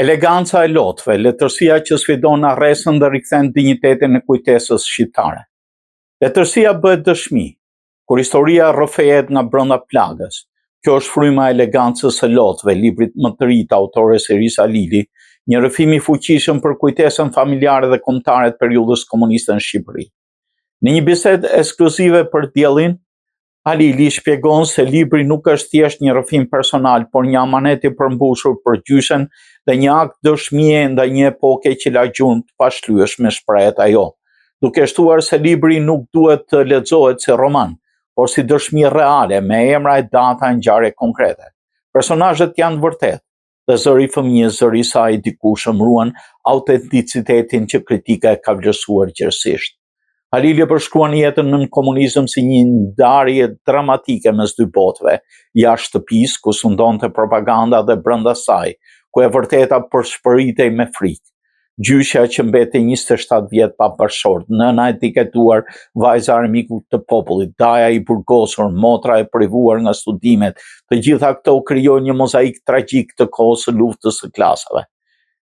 Eleganca e lotëve, letërsia që sfidon arresën dhe rikthen dinjitetin e kujtesës shqiptare. Letërsia bëhet dëshmi, kur historia rrëfehet nga brenda plagës. Kjo është fryma e elegancës së lotëve, librit më të ri të autores Irisa Lili, një rrëfim i fuqishëm për kujtesën familjare dhe kombëtare të periudhës komuniste në Shqipëri. Në një bisedë ekskluzive për Diellin, Lili shpjegon se libri nuk është thjesht një rrëfim personal, por një amanet i përmbushur për gjyshen dhe një akt dëshmie ndaj një epoke që la gjurmë të pashlyeshme, shprehet ajo, duke shtuar se libri nuk duhet të lexohet si roman, por si dëshmi reale me emra e data e ngjarje konkrete. Personazhet janë të vërtetë, dhe zëri i fëmijës, zëri i saj diku shëmruan autenticitetin që kritika e ka vlerësuar gjithësisht. Lili përshkruan jetën nën komunizëm si një ndarje dramatike mes dy botëve, jashtë shtëpisë ku sundonte propaganda dhe brenda saj, ku e vërteta përshpëritej me frikë. Gjyshja që mbeti 27 vjet pa bashkëshort, nëna e etiketuar vajza armiku të popullit, daja i burgosur, motra e privuar nga studimet, të gjitha këto krijojnë një mozaik tragjik të kohës së luftës së klasave.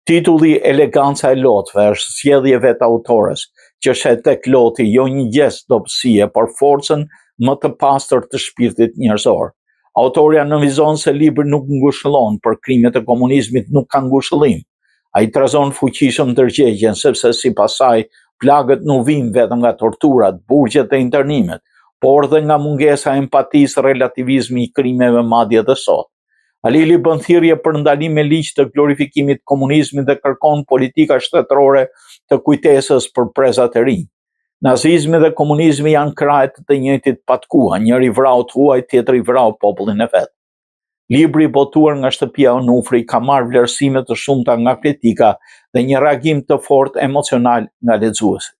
Titulli Eleganca e lotëve është zgjedhje vetë autores, që shet tek loti jo një gest dobësie, por forcën më të pastër të shpirtit njerëzor. Autoria nënvizon se libri nuk ngushëllon, por krimet e komunizmit nuk kanë ngushëllim. Ai trazon fuqishëm ndërgjegjen, sepse sipas saj plagët nuk vijnë vetëm nga torturat, burgjet dhe internimet, por dhe nga mungesa e empatisë, relativizmi i krimeve madje edhe sot. Lili bën thirrje për ndalim me ligj të glorifikimit të komunizmit dhe kërkon politika shtetërore të kujtesës për prezat e rinj. Nazizmi dhe komunizmi janë krahët të njëjtit patkua, njëri vrau të huaj, tjetri vrau popullin e vet. Libri i botuar nga shtëpia Onufri ka marrë vlerësime të shumta nga kritika dhe një reagim të fortë emocional nga lexuesit.